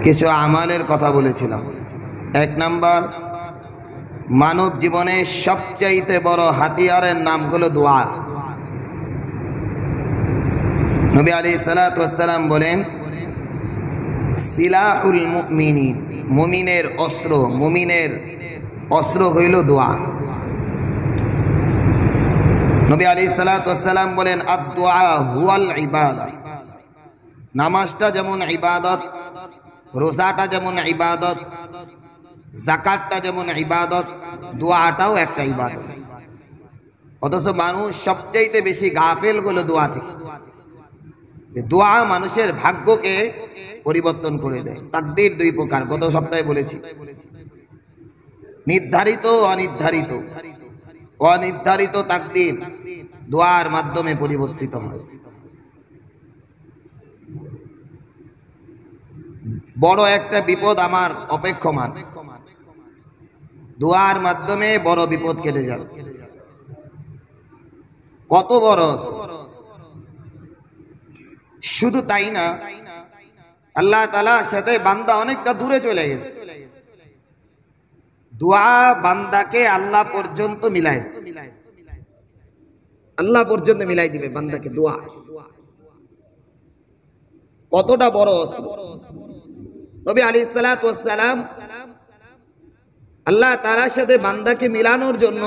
কিছু আমালের কথা বলেছিলাম। এক নাম্বার, মানব জীবনের সবচাইতে বড় হাতিয়ারের নাম হলো দোয়া। নবী আলাইহিস সালাতু ওয়াস সালাম বলেন, সিলাহুল মুমিনিন, মুমিনের অস্ত্র হইল দোয়া। নবী আলাইহিস সালাতু ওয়াস সালাম বলেন, আদ-দুআ হুয়াল ইবাদা। নামাজটা যেমন ইবাদত, রোজাটা যেমন ইবাদত, যাকাতটা যেমন ইবাদত, দোয়াটাও একটা ইবাদত। অথচ মানুষ সবচাইতে বেশি গাফেল হলো দোয়া থেকে। দোয়া মানুষের ভাগ্যকে পরিবর্তন করে দেয়। তাকদীর দুই প্রকার, গত সপ্তাহে বলেছি, নির্ধারিত অনির্ধারিত। অনির্ধারিত তাকদীর দোয়ার মাধ্যমে পরিবর্তিত হয়। বড় একটা বিপদ আমার অপেক্ষমান, দোয়ার মাধ্যমে বড় বিপদ কেটে যাবে। কত বড়! শুধু তাই না, আল্লাহ তাআলার সাথে বান্দা অনেকটা দূরে চলে গেছে। দোয়া বান্দাকে আল্লাহ পর্যন্ত মিলাই দিবে, আল্লাহ পর্যন্ত মিলাই দিবে বান্দাকে। দোয়া কতটা বড় অস্ত্র! নবী আলাইহিস সালাতু ওয়াস সালাম আল্লাহ তাআলার সাথে বান্দাকে মিলানোর জন্য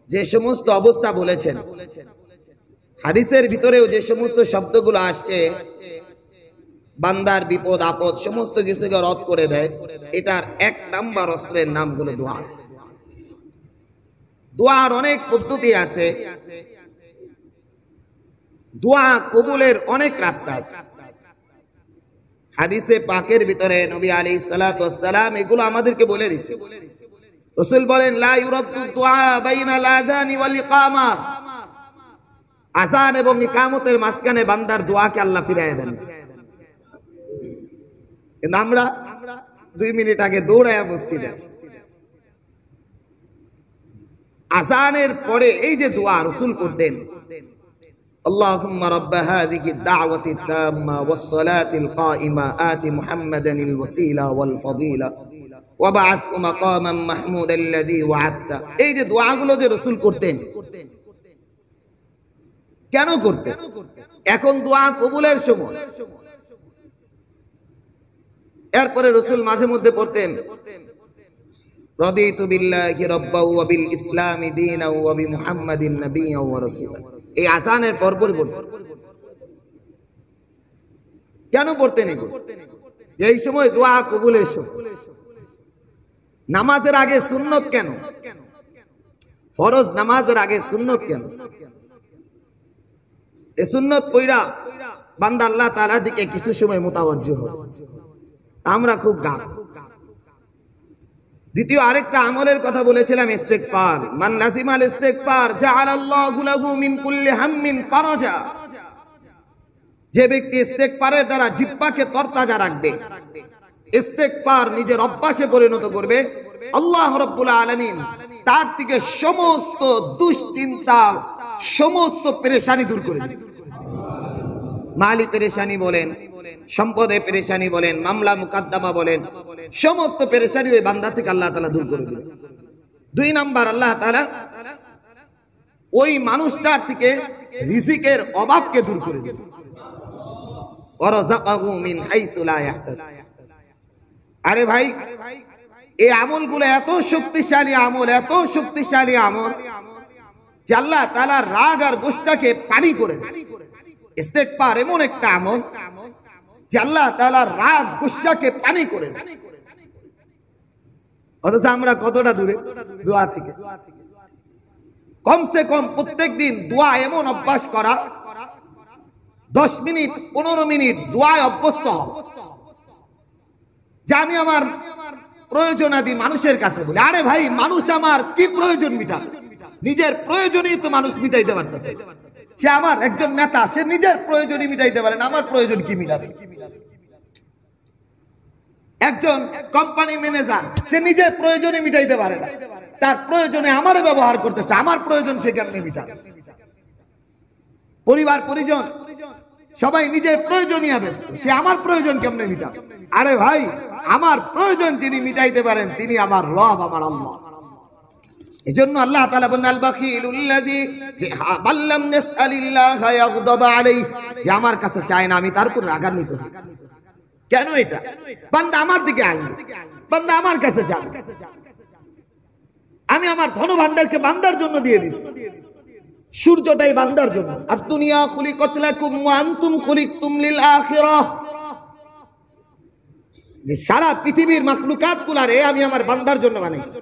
যে সমস্ত অবস্থা বলেছেন, হাদিসের ভিতরেও যে সমস্ত শব্দগুলো আসছে, বান্দার বিপদ আপদ সমস্ত কিছুকে রদ করে দেয়, এটার এক নাম্বার অস্ত্রের নাম হলো দোয়া। দোয়ার অনেক পদ্ধতি আছে, দোয়া কবুলের অনেক রাস্তা আছে। হাদিসে পাকের ভিতরে নবী আলাইহিস সালাতু ওয়াস সালাম এগুলো আমাদেরকে বলে দিয়েছে। রাসূল বলেন, লা ইউরাদ্দু দুআ বাইনাল আযানি ওয়াল ইকামা। আযান এবং ইকামতের মাঝখানে বান্দার দোয়াকে আল্লাহ ফিরিয়ে দেন। কিন্তু আমরা 2 মিনিট আগে দৌড়ায়া মসজিদে, আযানের পরে এই যে দোয়া রাসূল করতেন, আল্লাহুম্মা রাব্ব হাযিহি আদ-দাওয়াতি আত-তাম্মা ওয়াস-সালাতি আল-কাইমা আতি মুহাম্মাদানিল ওয়াসিলা ওয়াল ফাদিলা ওয়া বা'আথহু মাকামান মাহমুদাল লাযী ওয়া'আদতা। এই যে দোয়াগুলো যে রাসূল করতেন, কেন করতেন? এখন দোয়া কবুলের সময়। এরপরে রাসূল মাঝে মধ্যে পড়তেন, রাদিতু বিল্লাহি রাব্বাও ওয়া বিল ইসলামি দীনাও ওয়া বিমুহাম্মাদিন নাবিয়্যাও ওয়া রাসূলা। এই আযানের পর পড়তেন। কেন পড়তেন এগুলো? এই সময় দোয়া কবুলের সময়। নামাজের আগে সুন্নত কেন? ফরজ নামাজের আগে সুন্নত কেন? এই সুন্নত পড়া বান্দা আল্লাহ তাআলার দিকে কিছু সময় মুতাওয়াজ্জিহ হয়। আমরা খুব গাফিল। দ্বিতীয় আরেকটা আমলের কথা বলেছিলাম, ইস্তিগফার। মান লাযিমাল ইস্তিগফার জাআলাল্লাহু লাহু মিন কুল্লি হাম্মিন ফারাজা। যে ব্যক্তি ইস্তিগফারের দ্বারা জিহ্বাকে তরতাজা রাখবে, ইস্তিগফার নিজের অভ্যাসে পরিণত করবে, আল্লাহ রাব্বুল আলামিন তার থেকে সমস্ত দুশ্চিন্তা, সমস্ত পেরেশানি দূর করে দিবেন। মালি পেরেশানি বলেন, সম্পদে পেরেশানি বলেন, মামলা মুকদ্দমা বলেন, সমস্ত পেরেশানি ওই বান্দা থেকে আল্লাহ তাআলা দূর করে দিবেন। 2 নাম্বার, আল্লাহ তাআলা ওই মানুষটার থেকে রিজিকের অভাবকে দূর করে দিবেন। ওয়ারাযাকাহু মিন হাইসু লা ইয়াহতাসিব। আরে ভাই, এই আমলগুলো এত শক্তিশালী আমল, এত শক্তিশালী আমল যে আল্লাহ তাআলার রাগ আর গোশটাকে পানি করে দেয়। ইস্তিগফার এমন একটা আমল যে আল্লাহ তাআলার রাগ গোশাকে পানি করে দেয়। অথচ আমরা কতটা দূরে দোয়া থেকে। কমসে কম প্রত্যেকদিন দোয়া এমন অভ্যাস করা, 10 মিনিট 15 মিনিট দোয়ায় অভ্যস্ত হও। যে আমি আমার প্রয়োজনাদি মানুষের কাছে বলি। আরে ভাই, মানুষ আমার কি প্রয়োজন মিটাবে? নিজের প্রয়োজনই তো মানুষ মিটাইতে পারতেছে। সে আমার একজন নেতা, সে নিজের প্রয়োজনই মিটাইতে পারে না, আমার প্রয়োজন কি মিটাবে? একজন কোম্পানি ম্যানেজার, সে নিজের প্রয়োজনই মিটাইতে পারে না, তার প্রয়োজনে আমারে ব্যবহার করতেছে, আমার প্রয়োজন সে কেমনে মিটাবে? পরিবার পরিজন সবাই নিজের প্রয়োজনীয় ব্যস্ত, সে আমার প্রয়োজন কেমনে মিটাবে? আরে ভাই, আমার প্রয়োজন যিনি মিটাইতে পারেন তিনি আমার রব, আমার আল্লাহ। এজন্য আল্লাহ তাআলা বলেন আল বাখিলুল্লাযী বাল্লাম নাসআলিল্লাহ ইয়াগদাব আলাইহি, যে আমার কাছে চায় না আমি তার উপর রাগান্বিত হই। কেন এটা? বান্দা আমার দিকে আসবে, বান্দা আমার কাছে যাবে। আমি আমার ধন ভান্ডারকে বান্দার জন্য দিয়ে দিছি, সূর্যটাই বান্দার জন্য। আর দুনিয়া খুলিকাত লাকুম ওয়া আনতুম খুলিকতুম লিল আখিরাহ, যে সারা পৃথিবীর মাখলুকাত গুলারে আমি আমার বান্দার জন্য বানাইছি,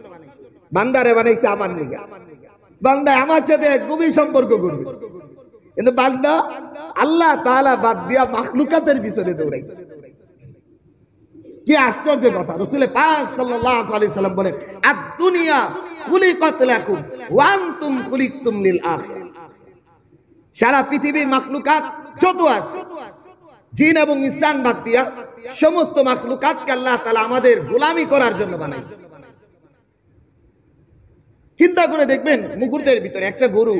বান্দারে বানাইছি আমার নিগে। বান্দা আমার সাথে গভীর সম্পর্ক করবে, কিন্তু বান্দা আল্লাহ তাআলা বাদ দিয়া মাখলুকাতের পিছনে দৌড়াইছে। কি আশ্চর্য কথা! রাসূল পাক সাল্লাল্লাহু আলাইহি সাল্লাম বলেন আদ-দুনিয়া খুলিকাত লাকুম ওয়া আনতুম খুলিকতুম লিল আখিরাহ। সারা পৃথিবীর মাখলুকাত যত আছে, জিন এবং ইনসান বাদ দিয়া সমস্ত মাখলুকাতকে আল্লাহ তাআলা আমাদের গোলামি করার জন্য বানাইছে। চিন্তা করে দেখবেন, মুকুরদের ভিতরে একটা গরু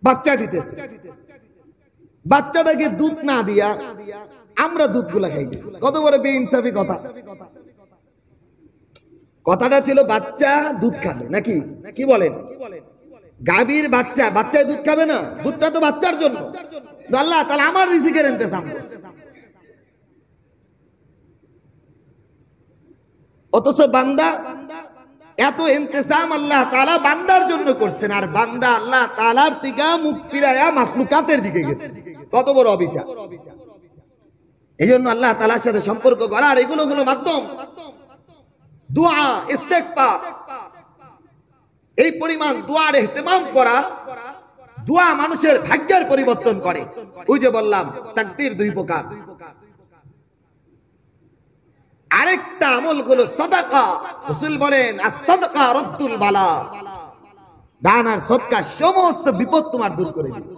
বাচ্চা দিতেছে, বাচ্চাটাকে দুধ না দিয়া আমরা দুধগুলা খাই। কত বড় বেইনসাফি কথা! কথাটা ছিল বাচ্চা দুধ খাবে নাকি, কি বলেন? গাভীর বাচ্চা, বাচ্চায় দুধ খাবে না? দুধটা তো বাচ্চার জন্য। আল্লাহ তাআলা আমার রিজিকের ইন্তজাম করছে, অথচ বান্দা এত ইন্তজাম আল্লাহ তাআলা বান্দার জন্য করছেন, আর বান্দা আল্লাহ তাআলার থেকে মুখ ফিরায়া মাখলুকাতের দিকে গেছে। কত বড় অবিচার! এই জন্য আল্লাহ তাআলার সাথে সম্পর্ক করার এগুলো হলো মাধ্যম। দোয়া, ইস্তেগফার, এই পরিমাণ দোয়ার ইহতিমাম করা, দোয়া মানুষের ভাগ্যের পরিবর্তন করে। ওই যে বললাম তাকদীর দুই প্রকার। আরেকটা আমল হলো সাদাকা। রাসূল বলেন আস-সাদাকা রাদ্দুল বালা, দান আর সদকা সমস্ত বিপদ তোমার দূর করে দিবে।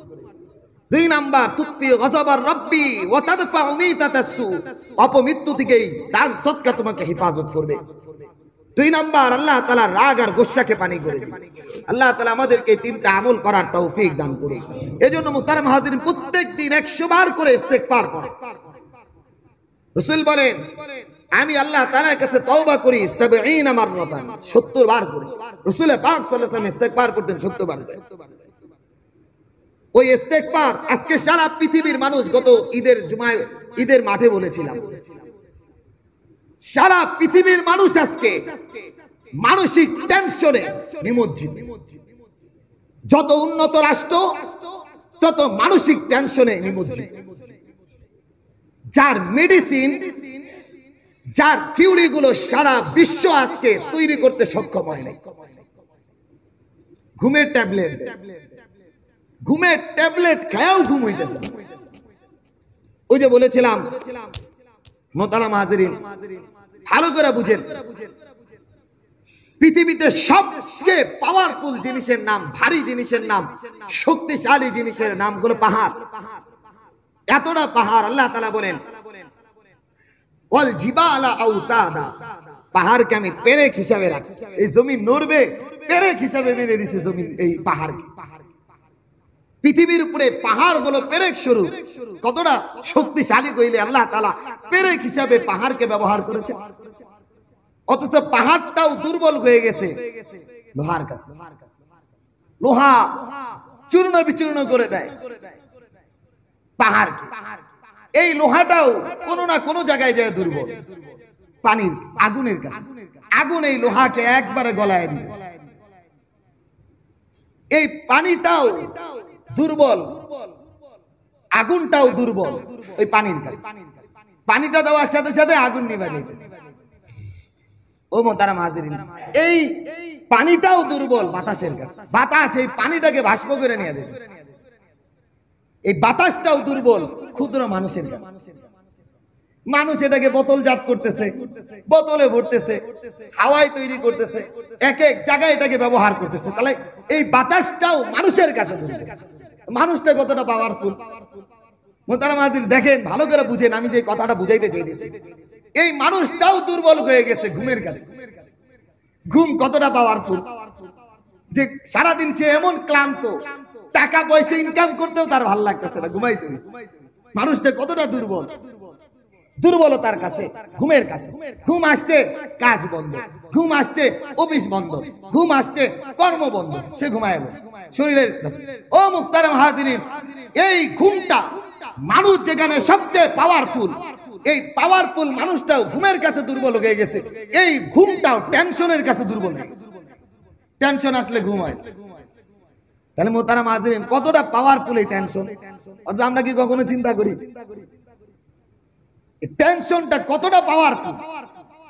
দুই নাম্বার তুতফি গযবার রাব্বি ওয়া তাদফাউ মিতাতাসসু, অপমৃত্যু থেকে দান সদকা তোমাকে হেফাজত করবে। দুই নাম্বার আল্লাহ তাআলা রাগ আর গোসাকে পানি করে দিবে। আল্লাহ তাআলা আমাদেরকে তিনটা আমল করার তৌফিক দান করুন। এজন্য মুহতারাম হাজিরিন, প্রত্যেকদিন 100 বার করে ইস্তেগফার করো। রাসূল বলেন আমি আল্লাহ তাআলার কাছে তওবা করি 70 মাররাতান, 70 বার করি। রাসূল পাক সাল্লাল্লাহু আলাইহি ওয়াসাল্লাম ইস্তেগফার করতেন 70 বার। ওই ইস্তেগফার আজকে সারা পৃথিবীর মানুষ, গত ঈদের জুমায় ঈদের মাঠে বলেছিলাম, সারা পৃথিবীর মানুষ আজকে মানসিক টেনশনে নিমজ্জিত। যত উন্নত রাষ্ট্র তত মানসিক টেনশনে নিমজ্জিত। যার মেডিসিন, যার থিওরি গুলো সারা বিশ্ব আজকে তৈরি করতে সক্ষম হয় না। ঘুমের ট্যাবলেট, ঘুমের ট্যাবলেট খায়াও ঘুম হইতেছে। ওই যে বলেছিলাম মুহতারাম হাজিরিন, ভালো করে বুঝেন, পৃথিবীতে সবচেয়ে পাওয়ারফুল জিনিসের নাম, ভারী জিনিসের নাম, শক্তিশালী জিনিসের নাম হলো পাহাড়। এতটা পাহাড় আল্লাহ তাআলা বলেন ওয়াল জিবালা আওতাদা, পাহাড়কে আমি পেরেক হিসাবে রাখছি। এই জমিন নড়বে, পেরেক হিসাবে মেরে দিয়েছে জমিন এই পাহাড়কে। পৃথিবীর উপরে পাহাড় হলো পেরেক স্বরূপ। কতটা শক্তিশালী কইলে আল্লাহ তাআলা পেরেক হিসাবে পাহাড়কে ব্যবহার করেছে। অথচ পাহাড়টাও দুর্বল হয়ে গেছে লোহার কাছে। লোহা চূর্ণ বিচূর্ণ করে দেয় পাহাড়কে। এই লোহাটাও কোনো না কোনো জায়গায় যায় দুর্বল। পানির আগুনের কাছে আগুন এই লোহাকে একবারে গলায় দিবে। এই পানিটাও দুর্বল, আগুনটাও দুর্বল ওই পানির কাছে। পানিটা দেওয়ার সাথে সাথে আগুন নিভে যাইতেছে। ও মুহতারাম হাজিরিন, এই পানিটাও দুর্বল বাতাসের কাছে। বাতাস এই পানিটাকে বাষ্প করে নিয়ে যাইতেছে। এই বাতাসটাও দুর্বল ক্ষুদ্র মানুষের কাছে। মানুষ এটাকে বোতলজাত করতেছে, বোতলে ভরতেছে, হাওয়ায় তৈরি করতেছে, এক এক জায়গায় এটাকে ব্যবহার করতেছে। তাহলে এই বাতাসটাও মানুষের কাছে দুর্বল। মানুষটা কতটা পাওয়ারফুল! মুহতারাম হাজির দেখেন, ভালো করে বুঝেন আমি যে কথাটা বুঝাইতে চাইতেছি। এই মানুষটাও দুর্বল হয়ে গেছে ঘুমের কাছে। ঘুম কতটা পাওয়ারফুল, যে সারাদিন সে এমন ক্লান্ত, টাকা পয়সা ইনকাম করতেও তার ভালো লাগতেছে না, ঘুমাইতে। মানুষটা কতটা দুর্বল! দুর্বলতার কাছে, ঘুমের কাছে। ঘুম আসছে কাজ বন্ধ, ঘুম আসছে অফিস বন্ধ, ঘুম আসছে কর্ম বন্ধ, সে ঘুমায় বসে শরীরের। ও মুহতারাম হাজিরিন, এই ঘুমটা মানুষ যেখানে সবচেয়ে পাওয়ারফুল, এই পাওয়ারফুল মানুষটাও ঘুমের কাছে দুর্বল হয়ে গেছে। এই ঘুমটাও টেনশনের কাছে দুর্বল হয়ে গেছে। টেনশন আসলে ঘুম হয়। তাহলে মুহতারাম হাজিরিন, কতটা পাওয়ারফুল এই টেনশন, অথচ আমরা কি কখনো চিন্তা করি? টেনশনটা কতটা পাওয়ারফুল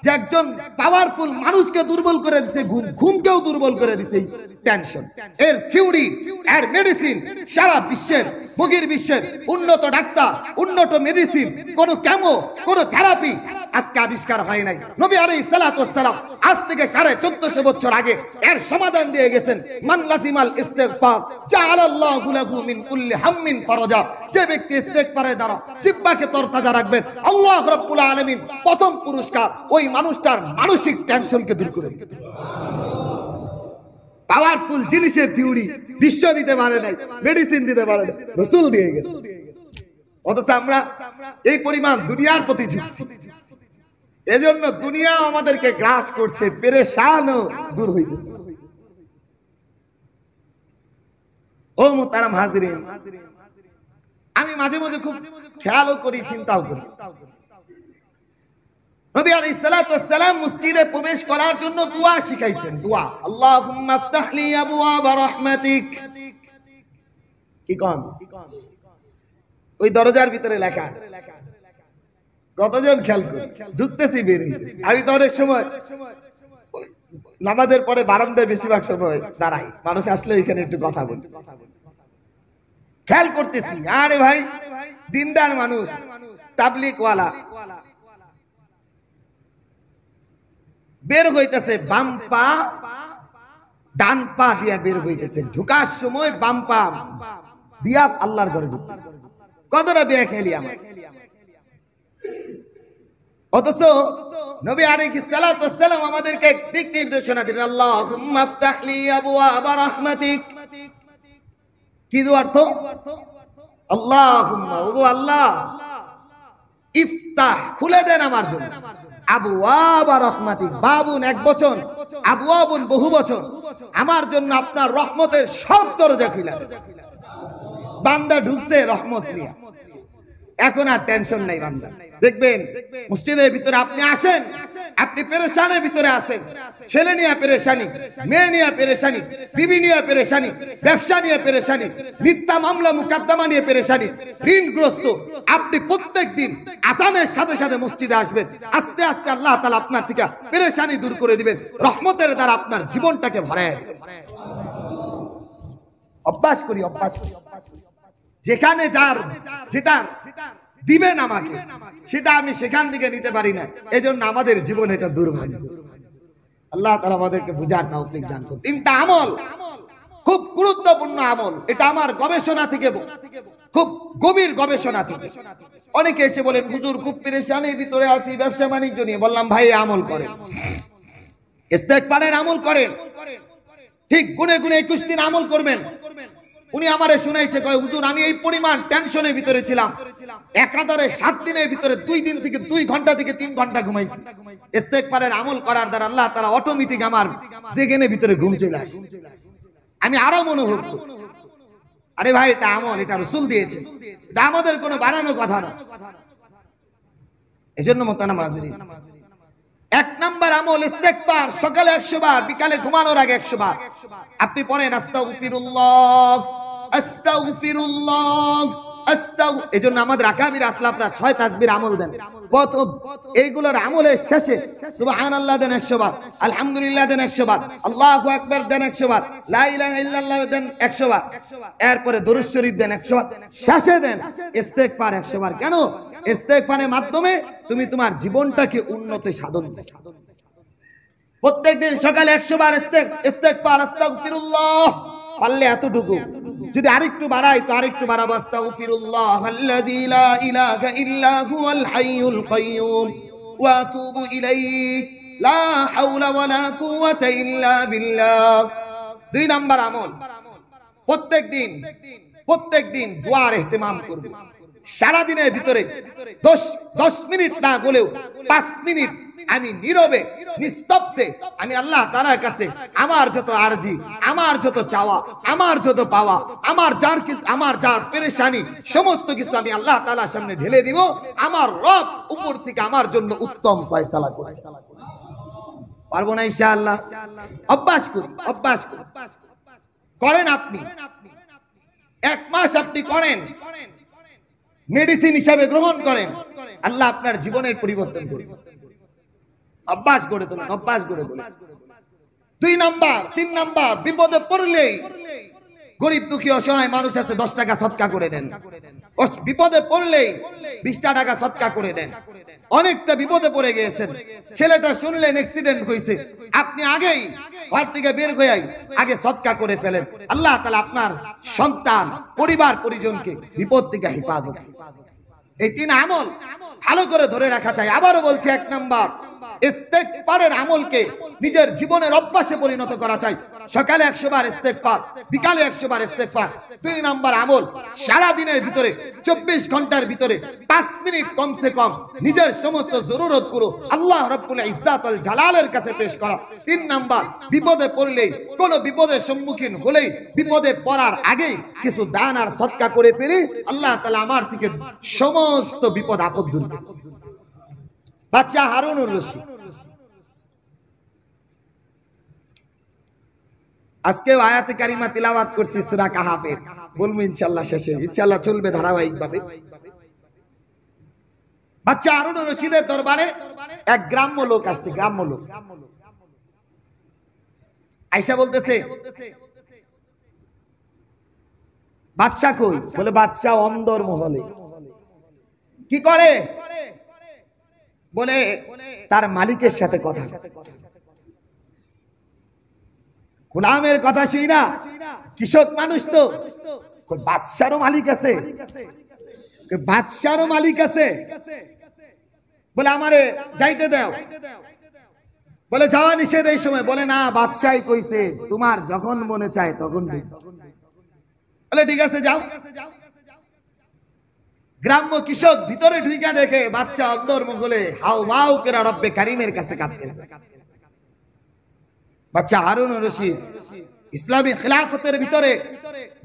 যে একজন পাওয়ারফুল মানুষকে দুর্বল করে দিচ্ছে ঘুম, ঘুমকেও দুর্বল করে দিচ্ছে টেনশন। এর থিওরি, এর মেডিসিন সারা বিশ্বের, বহির্বিশ্বের উন্নত ডাক্তার, উন্নত মেডিসিন, কোন কেমো, কোন থেরাপি আজকে আবিষ্কার হয় নাই। নবী আলাইহিস সালাতু ওয়াস সালাম আজ থেকে 1450 বছর আগে এর সমাধান দিয়ে গেছেন। মান লাজিমাল ইস্তিগফার জাআলাল্লাহু লাহু মিন কুল্লি হাম্মিন ফারাজা। যে ব্যক্তি ইস্তিগফারের দ্বারা জিহ্বাকে তরতাজা রাখবেন, আল্লাহ রাব্বুল আলামিন প্রথম পুরস্কার ওই মানুষটার মানসিক টেনশনকে দূর করে দিবেন। পাওয়ারফুল জিনিসের থিওরি বিশ্ব দিতে পারে নাই, মেডিসিন দিতে পারে না, রাসূল দিয়ে গেছে। অথচ আমরা এই পরিমাণ দুনিয়ার প্রতি ঝুঁকছি। এজন্য দুনিয়া আমাদেরকে গ্রাস করছে, পেরেশানও দূর হইতেছে। ও মুহতারাম হাজিরিন, আমি মাঝে মধ্যে খুব খেয়ালও করি, চিন্তাও করি। নবী আলাইহিস সালাতু ওয়াস সালাম মসজিদে প্রবেশ করার জন্য দোয়া শিখাইছেন। দোয়া, আল্লাহুম্মা ইফতাহ লি আবওয়াবা রাহমাতিক। কি কোন ওই দরজার ভিতরে লেখা আছে। কতজন খেয়াল করে ঢুকতেছি, বের হইতেছি। আমি তো অনেক সময় নামাজের পরে বারান্দায় বেশিরভাগ সময় দাঁড়াই, মানুষ আসলে এখানে একটু কথা বলি, খেয়াল করতেছি। আরে ভাই, দিনদার মানুষ, তাবলীগ ওয়ালা বের হইতেছে, বাম পা ডান পা দিয়া বের হইতেছে, ঢুকার সময় বাম পা দিয়া আল্লাহর ঘরে ঢুকতেছে। কতটা বেখেয়ালি আমার। অথচ নবী আলাইহিস সালাতু ওয়াস সালাম আমাদেরকে দিক নির্দেশনা দিলেন, আল্লাহুম্মা ইফতাহ লি আবওয়াবা রাহমাতিক। কি অর্থ? আল্লাহুম্মা, ওগো আল্লাহ, ইফতাহ, খুলে দেন আমার জন্য, আবওয়াবা রাহমাতিক, বাবুন এক বচন, আবওয়াবুন বহু বচন, আমার জন্য আপনার রহমতের সব দরজা খুলে দেন। বান্দা ঢুকছে রহমত নিয়ে, এখন আর টেনশন নাই বান্দা। দেখবেন মসজিদের ভিতরে আপনি আসেন, আপনি পেরেশানের ভিতরে আছেন, ছেলে নিয়ে পেরেশানি, মেয়ে নিয়ে পেরেশানি, বিবি নিয়ে পেরেশানি, ব্যবসা নিয়ে পেরেশানি, মিথ্যা মামলা মুকদ্দমা নিয়ে পেরেশানি, ঋণগ্রস্ত। আপনি প্রত্যেক দিন আযানের সাথে সাথে মসজিদে আসবেন, আস্তে আস্তে আল্লাহ তাআলা আপনার থেকে পেরেশানি দূর করে দিবেন, রহমতের দ্বারা আপনার জীবনটাকে ভরায় দিবেন। অভ্যাস করি, অভ্যাস করি। যেখানে যার যেটা দিবেন আমাকে, সেটা আমি সেখান থেকে নিতে পারি না, এজন্য আমাদের জীবন এটা দুর্ভাগ্য। আল্লাহ তাআলা আমাদেরকে বুঝার তৌফিক দান করুন। তিনটা আমল খুব গুরুত্বপূর্ণ আমল, এটা আমার গবেষণা থেকে, খুব গভীর গবেষণা থেকে। অনেকে এসে বলেন, হুজুর খুব পেরেশানির ভিতরে আছি, ব্যবসা বাণিজ্য নিয়ে। বললাম, ভাই আমল করেন, ইস্তেগফারের আমল করেন, ঠিক গুনে গুনে 21 দিন আমল করবেন। উনি আমারে শুনাইছে, কয় হুজুর আমি এই পরিমাণ টেনশনের ভিতরে ছিলাম, একাধারে 7 দিনের ভিতরে 2 দিন থেকে 2 ঘন্টা থেকে 3 ঘন্টা ঘুমাইছি। ইস্তেগফারের আমল করার দ্বারা আল্লাহ তাআলা অটোমেটিক আমার জেগেনের ভিতরে ঘুম চলে আসে, আমি আরো অনুভব করি। আরে ভাই, এটা আমল, এটা রাসূল দিয়েছে, এটা আমাদের কোনো বানানো কথা না। এজন্য মুহতারাম হাজিরিন, 1 নাম্বার আমল ইস্তেগফার। সকালে 100 বার, বিকালে ঘুমানোর আগে 100 বার আপনি পড়েন আস্তাগফিরুল্লাহ, আস্তাগফিরুল্লাহ, আস্তাগফির। এজন্য আমাদের আকাবির আসলাফরা 6 তাসবির আমল দেন। প্রথম এইগুলোর আমলের শেষে সুবহানাল্লাহ দেন 100 বার, আলহামদুলিল্লাহ দেন 100 বার, আল্লাহু আকবার দেন 100 বার, লা ইলাহা ইল্লাল্লাহ দেন 100 বার, এরপরে দরুদ শরীফ দেন 100 বার, শেষে দেন ইস্তেগফার 100 বার। কেন? ইস্তেগফারের মাধ্যমে তুমি তোমার জীবনটাকে উন্নতি সাধন করো। প্রত্যেকদিন সকালে 100 বার ইস্তেগফার, আস্তাগফিরুল্লাহ, পারলে এতটুকু। যদি আরেকটু বাড়াই তো আরেকটু বাড়াবো, আস্তাগফিরুল্লাহ আল্লাযী লা ইলাহা ইল্লা হুয়াল হাইয়ুল কাইয়্যুম ওয়া আতুবু ইলাইহি লা হাওলা ওয়ালা কুওয়াতা ইল্লা বিল্লাহ। 2 নাম্বার আমল, প্রত্যেকদিন দোয়ার ইহতিমাম করব। সারা দিনের ভিতরে 10 মিনিট না হলেও 5 মিনিট আমি নীরবে নিস্তব্ধে আমি আল্লাহ তাআলার কাছে আমার যত আরজি, আমার যত চাওয়া, আমার যত পাওয়া, আমার যার পেরেশানি সমস্ত কিছু আমি আল্লাহ তাআলার সামনে ঢেলে দিব। আমার রব উপর থেকে আমার জন্য উত্তম ফয়সালা করে। পারবো না ইনশাআল্লাহ? অভ্যাস করি। করেন আপনি 1 মাস আপনি করেন, মেডিসিন হিসাবে গ্রহণ করেন, আল্লাহ আপনার জীবনের পরিবর্তন করবে। অভ্যাস করে তোলেন। 2 নাম্বার 3 নাম্বার, বিপদে পড়লেই গরিব দুঃখী অসহায় মানুষ আছে 10 টাকা সদকা করে দেন। বিপদে পড়লেই 20 টাকা সদকা করে দেন। অনেকটা বিপদে পড়ে গিয়েছেন, ছেলেটা শুনলেন অ্যাক্সিডেন্ট হয়েছে, আপনি আগেই ঘর থেকে বের হয়ে আগে সদকা করে ফেলেন। আল্লাহ তাআলা আপনার সন্তান, পরিবার পরিজনকে বিপদ থেকে হেফাজত। এই 3 আমল ভালো করে ধরে রাখা চাই। আবারও বলছি, 1 নাম্বার ইস্তেগফারের আমলকে নিজের জীবনের অভ্যাসে পরিণত করা চাই। সকালে 100 বার ইস্তেগফার, বিকালে 100 বার ইস্তেগফার। 2 নাম্বার আমল, সারা দিনের ভিতরে 24 ঘন্টার ভিতরে 5 মিনিট কমসে কম নিজের সমস্ত জরুরতগুলো আল্লাহ রাব্বুল ইজ্জাত আল জালালের কাছে পেশ করা। 3 নাম্বার, বিপদে পড়লেই, কোন বিপদের সম্মুখীন হলেই বিপদে পড়ার আগেই কিছু দান আর সদকা করে ফেলি, আল্লাহ তাআলা আমার থেকে সমস্ত বিপদ আপদ দূর করে। বাদশা হারুনুর রশিদ আজকে আয়াতে কারিমা তিলাওয়াত করছি সূরা কাহাফের, বলবো ইনশাআল্লাহ শেষে, ইনশাআল্লাহ চলবে ধারাবাহিকভাবে। বাদশা হারুনুর রশিদের দরবারে এক গ্রাম্য লোক আসছে, গ্রাম্য লোক আয়েশা বলতেছে, বাদশা কই? বলে বাদশা অন্দর মহলে। কি করে? বলে তার মালিকের সাথে কথা। গোলামের কথা শুই না, কৃষক মানুষ তো, বাদশারও মালিক আছে, বাদশারও মালিক আছে। বলে আমারে যাইতে দাও। বলে যাওয়া নিষেধ এই সময়। বলে না, বাদশাই কইছে তোমার যখন মনে চায় তখন। বলে ঠিক আছে যাও। গ্রাম্য কৃষক ভিতরে ঢুইকা দেখে বাদশা অন্দর মহলে হাউ মাউ করে রব্বে কারিমের কাছে কাঁদতেছে। বাদশা হারুনুর রশিদ ইসলামী খিলাফতের ভিতরে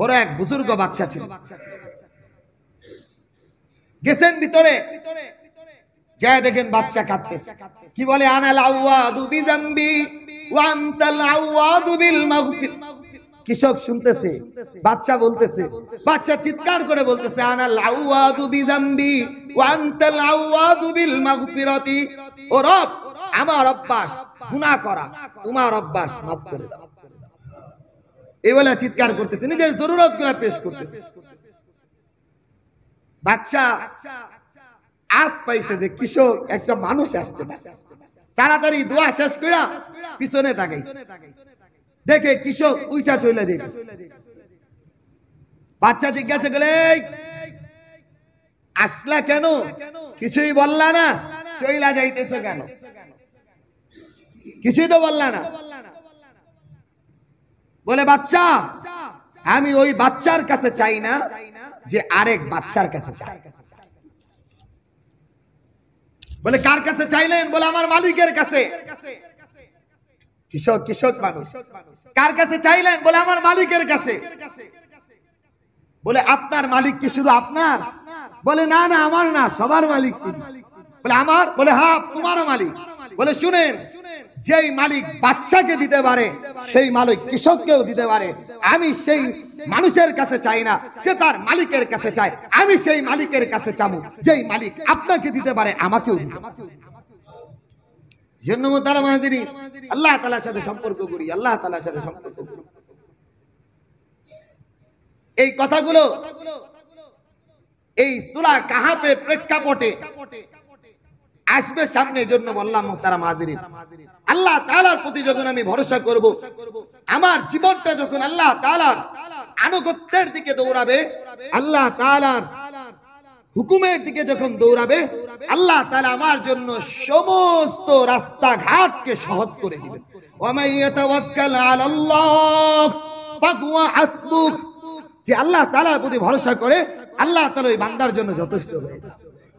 বড় এক বুজুর্গ বাদশা ছিল। গেছেন ভিতরে, যায় দেখেন বাদশা কাঁদতেছে। কি বলে? আনাল আওয়াদু বিযামবি ওয়া আনতাল আওয়াদু বিল মাগফির। কৃষক শুনতেছে, বাদশা বলতেছে, বাদশা চিৎকার করে বলতেছে, আনাল আওয়াদু বিযামবি ওয়া আনতাল আওয়াদু বিল মাগফিরাতি। ও রব, আমার অভ্যাস গুনাহ করা, তোমার অভ্যাস মাফ করে দাও। এই বলে চিৎকার করতেছে, নিজের জরুরতগুলো পেশ করতেছে। বাদশা আজ পাইছে যে কৃষক একটা মানুষ আসছে, তাড়াতাড়ি দোয়া শেষ করে পিছনে তাকাইছে, দেখে কৃষক উইটা চলে যেত। বাচ্চা জিজ্ঞাসা করলে, আসলা কেন? কিছুই বললা না, চইলা যাইতেছে কেন? কিছুই তো বললা না। বলে বাচ্চা, আমি ওই বাচ্চার কাছে চাই না যে আরেক বাচ্চার কাছে চাই। বলে কার কাছে চাইলেন? বলে আমার মালিকের কাছে। কৃষক মানুষ, কার কাছে চাইলেন? বলে আমার মালিকের কাছে। বলে আপনার মালিক কি শুধু আপনার? বলে না না, আমার না, সবার মালিক তিনি। বলে আমার? বলে হ্যাঁ, তোমারও মালিক। বলে শুনেন, যেই মালিক বাদশাকে দিতে পারে সেই মালিক কৃষককেও দিতে পারে। আমি সেই মানুষের কাছে চাই না যে তার মালিকের কাছে চায়, আমি সেই মালিকের কাছে চাবো যেই মালিক আপনাকে দিতে পারে আমাকেও দিতে পারে। জন্য মোহতারাম হাজিরিন, আল্লাহ তাআলার সাথে সম্পর্ক করি, আল্লাহ তাআলার সাথে সম্পর্ক করি। এই কথাগুলো এই সূরা কাহাফের প্রেক্ষাপটে আসবে সামনে, জন্য বললাম মোহতারাম হাজিরিন, আল্লাহ তাআলার প্রতি যখন আমি ভরসা করব, আমার জীবনটা যখন আল্লাহ তাআলার আনুগত্যের দিকে দৌড়াবে, আল্লাহ তাআলার হুকুমের দিকে যখন দৌড়াবে, আল্লাহ তাআলা আমার জন্য সমস্ত রাস্তাঘাটকে সহজ করে দিবেন। ওয়া মান ইয়াতাওয়াক্কাল আলাল্লাহ ফাহুয়া হাসবুহ। যে আল্লাহ তাআলার প্রতি ভরসা করে আল্লাহ তাআলা ওই বান্দার জন্য যথেষ্ট হয়ে যান,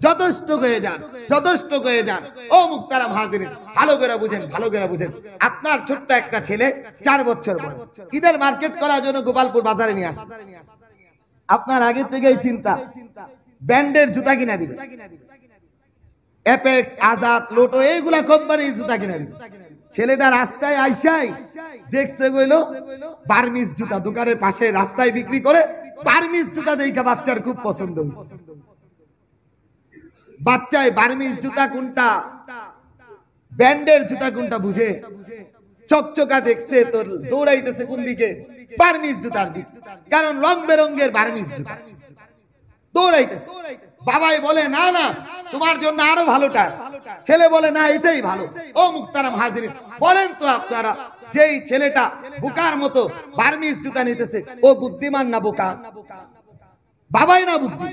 যথেষ্ট হয়ে যান, যথেষ্ট হয়ে যান। ও মুহতারাম হাজিরিন, ভালো করে বুঝেন, ভালো করে বুঝেন। আপনার ছোট্ট একটা ছেলে 4 বছর বয়স, ঈদের মার্কেট করার জন্য গোপালপুর বাজারে নিয়ে আসছে। আপনার আগে থেকেই চিন্তা, ব্র্যান্ডের জুতা কিনা দিবে, অ্যাপেক্স, আজাদ, লোটো, এইগুলা কোম্পানির জুতা কিনা দিবে। ছেলেটা রাস্তায় আইসাই দেখতে গইল বার্মিজ জুতা, দোকানের পাশে রাস্তায় বিক্রি করে বার্মিজ জুতা দেখে বাচ্চার খুব পছন্দ হয়েছে। বাচ্চায় বার্মিজ জুতা কোনটা, ব্র্যান্ডের জুতা কোনটা বুঝে, চকচকা দেখছে তো দৌড়াইতেছে কোন দিকে, বার্মিজ জুতার দিক, কারণ রং বেরঙ্গের বার্মিজ জুতা, দৌড়াইতেছে। বাবাই বলে না না, তোমার জন্য আরো ভালোটা। ছেলে বলে না, এটাই ভালো। ও মুহতারাম হাজিরিন, বলেন তো আপনারা, যেই ছেলেটা বোকার মতো বার্মিজ জুতা নিতেছে, ও বুদ্ধিমান না বোকা? বাবাই না বুদ্ধি,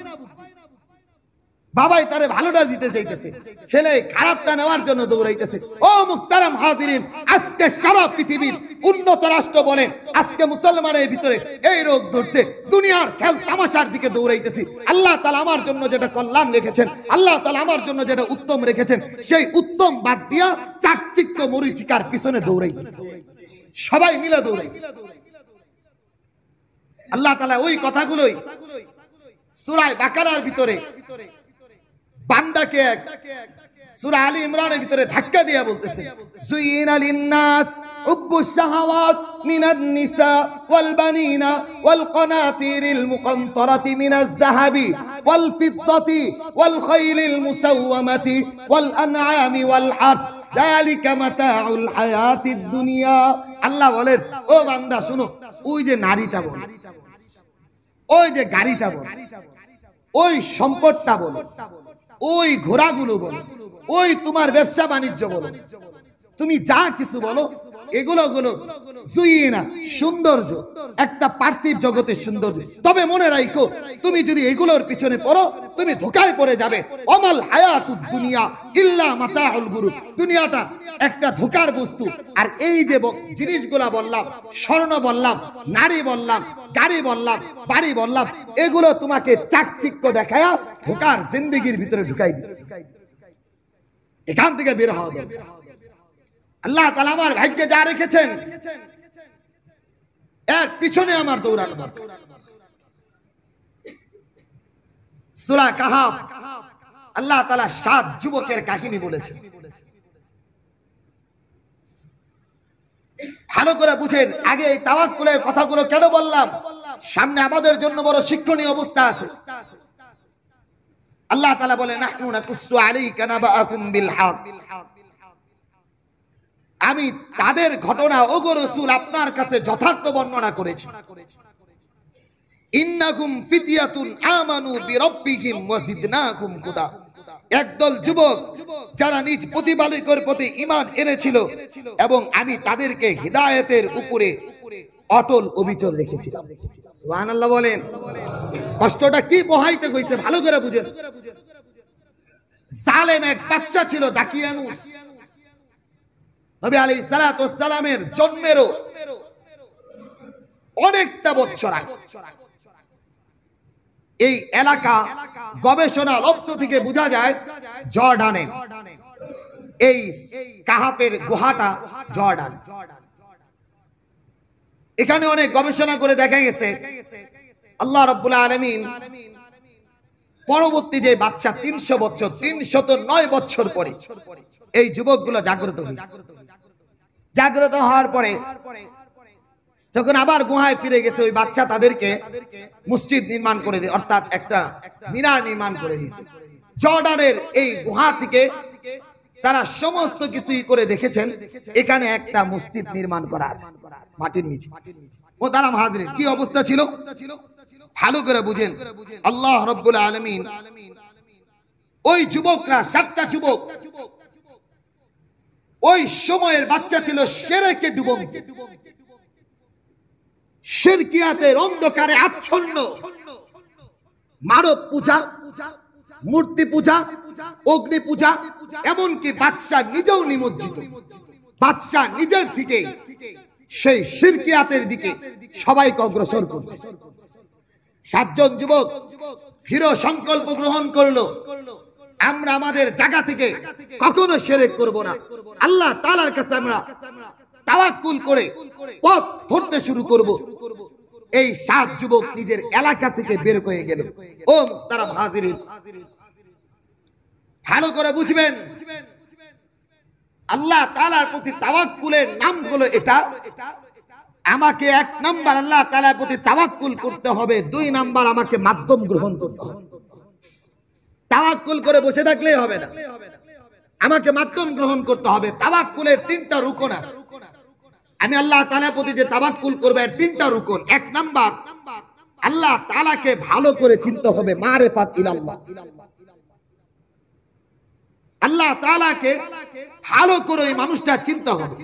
বাবাই তারে ভালোটা দিতে চাইতেছে, ছেলে খারাপটা নেওয়ার জন্য দৌড়াইতেছে। ও মুহতারাম হাজিরিন, আজকে সারা পৃথিবীর উন্নত রাষ্ট্র বলেন, আজকে মুসলমানের ভিতরে এই রোগ ধরছে, দুনিয়ার খেল তামাশার দিকে দৌড়াইতেছি। আল্লাহ তাআলা আমার জন্য যেটা কল্যাণ রেখেছেন, আল্লাহ তাআলা আমার জন্য যেটা উত্তম রেখেছেন, সেই উত্তম বাদ দিয়া চাকচিক্য মরিচিকার পিছনে দৌড়াইতেছে, সবাই মিলে দৌড়াইতেছে। আল্লাহ তাআলা ওই কথাগুলোই সূরা বাকারার ভিতরে বান্দাকে সূরা আলী ইমরানের ভিতরে ধাক্কা দিয়ে বলতেছে, যুইনা লিন-নাস হুব্বুশ শাহাওয়াত মিনান নিসা ওয়াল বানিনা ওয়াল কানাতিরিল মুকানতারাতি মিনাজ যাহাবি ওয়াল ফিদ্দাতি ওয়াল খাইলিল মুসাওয়ামাতি ওয়াল আনআমি ওয়াল হারস যালিকা মাতাউল হায়াতিদ দুনিয়া। আল্লাহ বলেন, ও বান্দা শুনো, ওই যে নারীটা বল, ওই যে গাড়িটা বল, ওই সম্পদটা বল, ওই ঘোড়াগুলো বলো, ওই তোমার ব্যবসা বাণিজ্য বলো, তুমি যা কিছু বলো, এগুলো গুলো জুইনা, সৌন্দর্য, একটা পার্থিব জগতের সৌন্দর্য। তবে মনে রাখো, তুমি যদি এগুলোর পিছনে পড়ো, তুমি ধোঁকায় পড়ে যাবে। অমাল হায়াতুদ দুনিয়া ইল্লা মাতাউল গুরুর, দুনিয়াটা একটা ধোঁকার বস্তু। আর এই যে জিনিসগুলা বললাম, স্বর্ণ বললাম, নারী বললাম, গাড়ি বললাম, বাড়ি বললাম, এগুলো তোমাকে চাকচিক্য দেখায়া ধোঁকার জিন্দেগির ভিতরে ঢুকাই দিচ্ছে। এখান থেকে বের হওয়া দরকার। আল্লাহ তাআলা আমার ভাগ্যে যা রেখেছেন, এর পিছনে আমার দৌড়ানো দরকার। সূরা কাহাফ আল্লাহ তাআলা 7 যুবকের কাহিনী বলেছেন। ভালো করে বুঝেন। আগে এই তাওয়াক্কুলের কথাগুলো কেন বললাম? সামনে আমাদের জন্য বড় শিক্ষণীয় অবস্থা আছে। আল্লাহ তাআলা বলে, নাহনু নাকুসু আলাইকা নাবাআকুম বিল হক, আমি তাদের ঘটনা ওগো রাসূল আপনার কাছে যথার্থ বর্ণনা করেছি। ইন্নাকুম ফিতিয়াতুন আমানু বিরাব্বিহিম ওয়া জিদনাকুম হুদা, একদল যুবক যারা নিজ প্রতিপালকের প্রতি ঈমান এনেছিল এবং আমি তাদেরকে হিদায়াতের উপরে অটল অবিচল রেখেছিলাম। সুবহানাল্লাহ বলেন। কষ্টটা কি বহাইতে কইছে ভালো করে বুঝেন। জালেম এক বাদশা ছিল দাকিয়ানুস, নবী আলাইহিস সালাতু ওয়াস সালামের জন্মেরও অনেকটা বছর আগে। এই এলাকা গবেষণা লব্ধ থেকে বোঝা যায় জর্ডানে, এই কাহাফের গুহাটা জর্ডান। এখানে অনেক গবেষণা করে দেখা গেছে আল্লাহ রাব্বুল আলামিন পরবর্তী যে বাচ্চা 300 বছর 309 বছর পরে এই যুবকগুলো জাগ্রত হয়েছে। জাগ্রত হওয়ার পরে যখন আবার গুহায় ফিরে গেছে, ওই বাচ্চা তাদেরকে মসজিদ নির্মাণ করে দিয়ে, অর্থাৎ একটা মিনার নির্মাণ করে দিয়েছে। জর্ডানের এই গুহা থেকে তারা সমস্ত কিছুই করে দেখেছেন এখানে একটা মসজিদ নির্মাণ করা আছে মাটির নিচে। মোহতারাম হাজিরিন, কি অবস্থা ছিল ভালো করে বুঝেন। আল্লাহ রাব্বুল আলামিন ওই যুবকরা 7টা যুবক, ওই সময়ের বাচ্চা ছিল শিরকে ডুবন্ত, শিরকিয়াতের অন্ধকারে আচ্ছন্ন, মানব পূজা, মূর্তি পূজা, অগ্নি পূজা, এমনকি বাদশাহ নিজেও নিমজ্জিত। বাদশাহ নিজের থেকে সেই শিরকিয়াতের দিকে সবাইকে অগ্রসর করছে। 7 জন যুবক দৃঢ় সংকল্প গ্রহণ করলো আমরা আমাদের জায়গা থেকে কখনো শিরক করব না, আল্লাহ তাআলার কাছে আমরা তাওয়াক্কুল করে পথ ধরতে শুরু করব। এই 7 যুবক নিজের এলাকা থেকে বের হয়ে গেল। ও মুহতারাম হাজিরিন, ভালো করে বুঝবেন, আল্লাহ তাআলার প্রতি তাওয়াক্কুলের নাম হলো এটা। আমাকে 1 নাম্বার আল্লাহ তাআলার প্রতি তাওয়াক্কুল করতে হবে, 2 নাম্বার আমাকে মাধ্যম গ্রহণ করতে হবে। তাওয়াক্কুল করে বসে থাকলেই হবে না, আমাকে মাধ্যম গ্রহণ করতে হবে। তাওয়াক্কুলের 3টা রুকন আছে। আমি আল্লাহ তাআলার প্রতি যে তাওয়াক্কুল করব এর 3টা রুকন। 1 নাম্বার, আল্লাহ তাআলাকে ভালো করে চিনতে হবে, মারিফাত ইলাল্লাহ। আল্লাহ তাআলাকে ভালো করে ওই মানুষটা চিনতে হবে।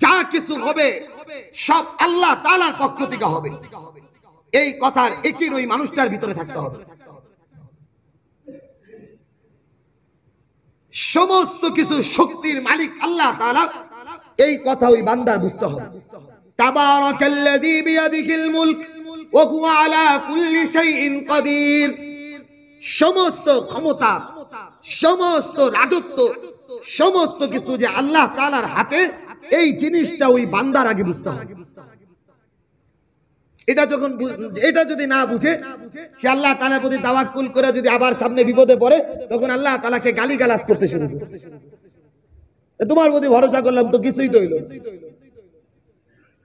যা কিছু হবে সব আল্লাহ তাআলার পক্ষ থেকে হবে, এই কথার একই ওই মানুষটার ভিতরে থাকতে হবে। সমস্ত কিছু শক্তির মালিক আল্লাহ তাআলা, এই কথা ওই বান্দার বুঝতে হবে। তাবারাকাল্লাযী বিয়াদিহিল মুলক ওয়া হুয়া আলা কুল্লি শাইইন কাদির। সমস্ত ক্ষমতা, সমস্ত রাজত্ব, সমস্ত কিছু যে আল্লাহ তাআলার হাতে, এই জিনিসটা ওই বান্দার আগে বুঝতে হবে। এটা যদি না বুঝে সে আল্লাহ তাআলার প্রতি তাওয়াক্কুল করে যদি আবার সামনে বিপদে পড়ে, তখন আল্লাহ তাআলাকে গালিগালাজ করতে শুরু করে, তোমার প্রতি ভরসা করলাম তো কিছুই তো হইল।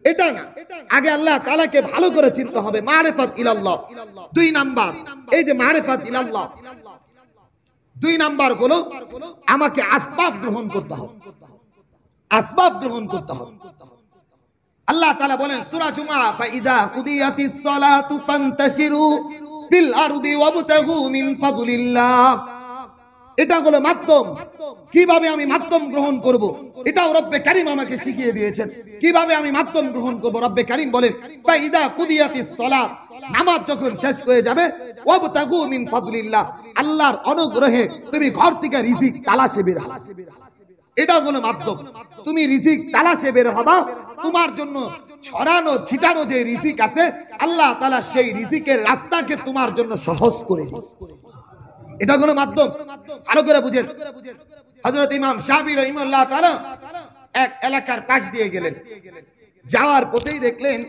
এটা না, আগে আল্লাহ তাআলাকে ভালো করে চিনতে হবে, মারিফাত ইলাল্লাহ। 2 নাম্বার, এই যে মারিফাত ইলাল্লাহ, 2 নাম্বার হলো আমাকে আসবাব গ্রহণ করতে হবে, আসবাব গ্রহণ করতে হবে। আল্লাহ তাআলা বলেন সূরা জুমআ, ফাইদা কুদিয়াতিস সালাতু ফান্তাশিরু ফিল আরদি ওয়াবতাগু মিন ফাদলিল্লাহ। এটা হলো মাধ্যম। কিভাবে আমি মাধ্যম গ্রহণ করব, এটাও রব্বে কারীম আমাকে শিখিয়ে দিয়েছেন। কিভাবে আমি মাধ্যম গ্রহণ করব, রব্বে কারীম বলেন ফাইদা কুদিয়াতিস সালাত, নামাজ যখন শেষ হয়ে যাবে, ওয়াবতাগু মিন ফাদলিল্লাহ, আল্লাহর অনুগ্রহে তুমি ঘর থেকে রিজিক তালাশে বের হও। এটা হলো মাধ্যম। তুমি রিজিক তালাশে বের হবা, তোমার জন্য ছড়ানো ছিটানো যে রিজিক আছে, আল্লাহ তাআলা সেই রিজিকের রাস্তাকে তোমার জন্য সহজ করে দিবেন। এটা হলো মাধ্যম। ভালো করে বুঝেন। হযরত ইমাম শাফিঈ রাহিমাহুল্লাহ তাআলা এক এলাকার পাশ দিয়ে গেলেন, যাওয়ার পথেই দেখলেন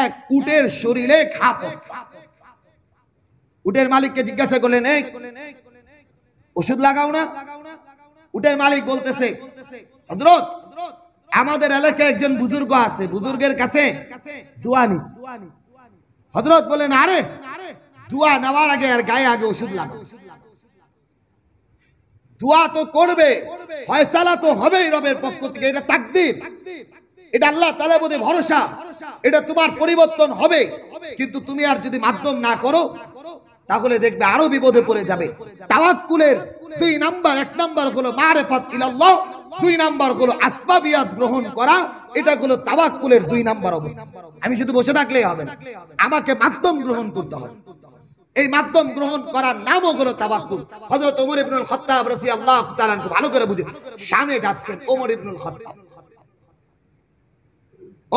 এক উটের শরীরে ঘা পচা। উটের মালিককে জিজ্ঞাসা করলেন, এই ওষুধ লাগাও না? উটের মালিক বলতেছে, হযরত আমাদের এলাকায় একজন বুজুর্গ আছে, বুজুর্গের কাছে দোয়া নিস। হযরত বলেন, আরে দোয়া নেওয়ার আগে আর গায়ে আগে ওষুধ লাগাও। দোয়া তো করবে, ফয়সালা তো হবেই রবের পক্ষ থেকে, এটা তাকদীর, এটা আল্লাহ তাআলার প্রতি ভরসা, এটা তোমার পরিবর্তন হবে। কিন্তু তুমি আর যদি মাধ্যম না করো, তাহলে দেখবে আরো বিপদে পড়ে যাবে। তাওয়াক্কুলের 2 নাম্বার, 1 নাম্বার হলো মারিফাত ইলাল্লাহ, 2 নাম্বার হলো আসবাবিয়াত গ্রহণ করা। এটা হলো তাওয়াক্কুলের 2 নাম্বার অবস্থা। আমি শুধু বসে থাকলেই হবে না, আমাকে মাধ্যম গ্রহণ করতে হবে। এই মাধ্যম গ্রহণ করার নামও হলো তাওয়াক্কুল। হযরত ওমর ইবনুল খাত্তাব রাদিয়াল্লাহু তাআলা আনহু, ভালো করে বুঝুন, শামে যাচ্ছেন ওমর ইবনুল খাত্তাব।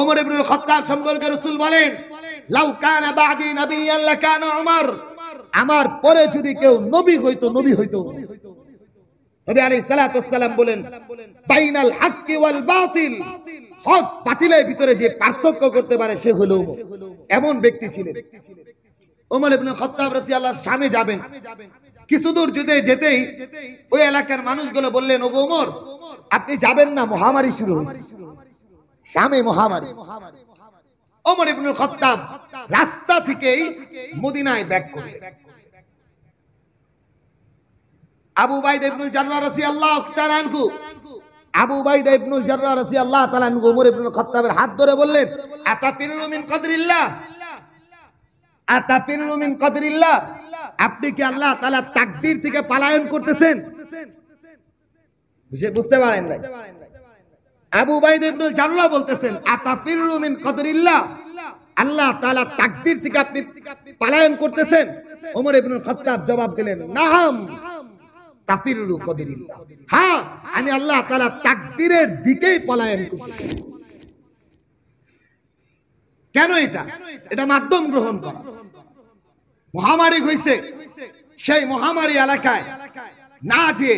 ওমর ইবনুল খাত্তাব সম্পর্কে রাসূল বলেন, লাউ কানা বাদি নাবিয়ান লাকানা উমর, আমার পরে যদি কেউ নবী হইতো, নবী হইতো। নবী আলাইহিস সালাতু ওয়াস সালাম বলেন, বাইনাল হাক্কি ওয়াল বাতিল, হক বাতিলের ভিতরে যে পার্থক্য করতে পারে সে হলো ওমর। এমন ব্যক্তি ছিলেন ওমর ইবনে খাত্তাব রাদিয়াল্লাহু শামে যাবেন। কিছু দূর যেতেই ওই এলাকার মানুষগুলো বললেন, ওগো ওমর, আপনি যাবেন না, মহামারী শুরু হয়েছে, শামে মহামারী। ওমর ইবনে খাত্তাব রাস্তা থেকেই মদিনায় ব্যাক করলেন। আবু উবাইদা ইবনুল জাররাহ রাদিয়াল্লাহু তাআলা আনহু, আবু উবাইদা ইবনুল জাররাহ রাদিয়াল্লাহু তাআলা আনহু ওমর ইবনুল খাত্তাবের হাত ধরে বললেন, আতাফিরু মিন কদরিল্লাহ, আতাফিরু মিন কদরিল্লাহ, আপনি কি আল্লাহ তাআলা তাকদীর থেকে পলায়ন করতেছেন? বুঝতে পারেন নাই? আবু উবাইদা ইবনুল জাররাহ বলতেছেন, আতাফিরু মিন কদরিল্লাহ, আল্লাহ তাআলা তাকদীর থেকে আপনি পলায়ন করতেছেন? ওমর ইবনুল খাত্তাব জবাব দিলেন, নাম তাফিরু কদরিল্লাহ, হ্যাঁ, আমি আল্লাহ তাআলা তাকদীরের দিকেই পলায়ন করতেছি। কেন এটা? এটা মাধ্যম গ্রহণ করা। মহামারী হইছে, সেই মহামারী এলাকায় না যে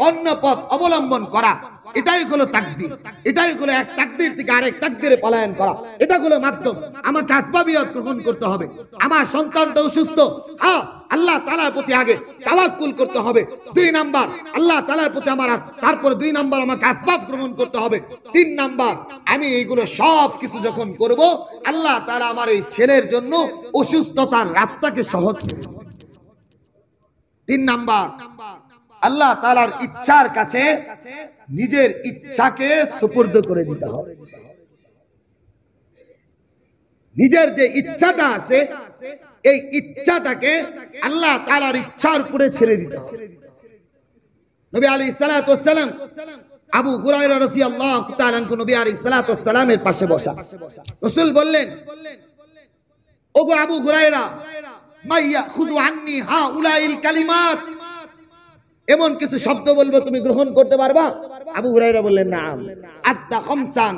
অন্য পথ অবলম্বন করা, এটাই হলো তাকদীর। এটাই হলো এক তাকদীর থেকে আরেক তাকদীরে পলায়ন করা। এটা হলো মাধ্যম। আমাকে আসবাবিয়ত গ্রহণ করতে হবে। আমার সন্তানটা অসুস্থ, হ্যাঁ, আল্লাহ তাআলার প্রতি আগে তাওয়াক্কুল করতে হবে। 2 নাম্বার আল্লাহ তাআলার প্রতি আমার, তারপরে 2 নাম্বার আমাকে আসবাব গ্রহণ করতে হবে। 3 নাম্বার আমি এইগুলো সব কিছু যখন করব, আল্লাহ তাআলা আমার এই ছেলের জন্য অসুস্থতার রাস্তাকে সহজ করে দেবেন। 3 নাম্বার আল্লাহ তাআলার ইচ্ছার কাছে নিজের ইচ্ছাকে সুপুর্দ করে দিতে হবে। নিজের যে ইচ্ছাটা আছে, এই ইচ্ছাটাকে আল্লাহ তাআলার ইচ্ছার উপরে ছেড়ে দিতে হবে। নবী আলাইহিস সালাতু ওয়াস সালাম আবু হুরায়রা রাদিয়াল্লাহু তাআলা আনহু নবী আলাইহিস সালাতু ওয়াস সালামের পাশে বসা। রাসূল বললেন, ওগো আবু হুরায়রা, মাইয়া খুযু আন্নী হাউলাইল কালিমাত, এমন কিছু শব্দ বলবো তুমি গ্রহণ করতে পারবা? আবু হুরায়রা বললেন, নাম। আদ্দা খামসান,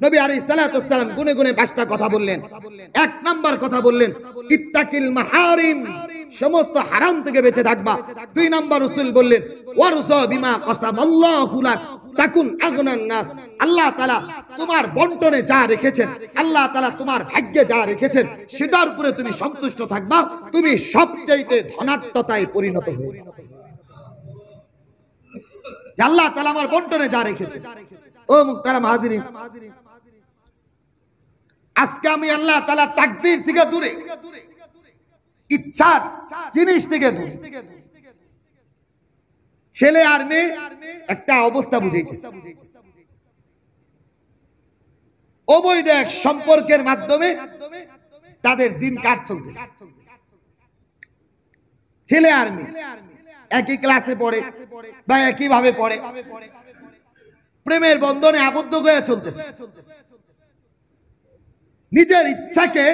নবী আলাইহিস সালাতু ওয়াস সালাম গুনে গুনে 5টা কথা বললেন। 1 নাম্বার কথা বললেন, ইত্তাকিল মাহারিম, সমস্ত হারাম থেকে বেঁচে থাকবা। 2 নাম্বার রাসূল বললেন, ওয়ারসা বিমা কাসামাল্লাহু লাক তাকুন আগনান নাস, আল্লাহ তাআলা তোমার বন্টনে যা রেখেছেন, আল্লাহ তাআলা তোমার ভাগ্যে যা রেখেছেন, সেটার উপরে তুমি সন্তুষ্ট থাকবা, তুমি সবচাইতে ধনাঢ্যতায় পরিণত হয়ে যাবে। আল্লাহ তাআলা আমার বন্টনে যা রেখেছে। ও মুহতারাম হাজিরিন, আজকে আমি আল্লাহ তাআলা তাকদীর থেকে দূরে, ইচ্ছার জিনিস থেকে দূরে। ছেলে আর মেয়ে একটা অবস্থা বুঝাইতেছে, অবৈধ এক সম্পর্কের মাধ্যমে তাদের দিন কাট চলতেছে। ছেলে আর মেয়ে একই ক্লাসে পড়ে বা একই ভাবে পড়ে, প্রেমের বন্ধনে আবদ্ধ হয়ে চলতেছে। নিজের ইচ্ছাকে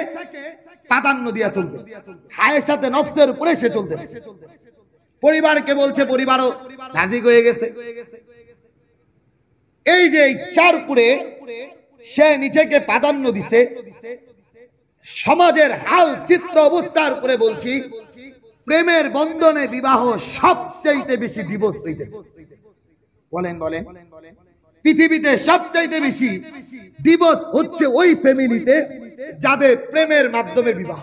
প্রাধান্য দিয়া চলতেছে, হায়ের সাথে নফসের উপরে সে চলতেছে। পরিবারকে বলছে, পরিবারও রাজি হয়ে গেছে। এই যে ইচ্ছার উপরে সে নিজেকে প্রাধান্য দিছে, সমাজের হাল চিত্র অবস্থার উপরে বলছি, প্রেমের বন্ধনে বিবাহ সবচাইতে বেশি ডিভোর্স হইতেছে। বলেন বলেন, পৃথিবীতে সবচাইতে বেশি ডিভোর্স হচ্ছে ওই ফ্যামিলিতে যাদের প্রেমের মাধ্যমে বিবাহ।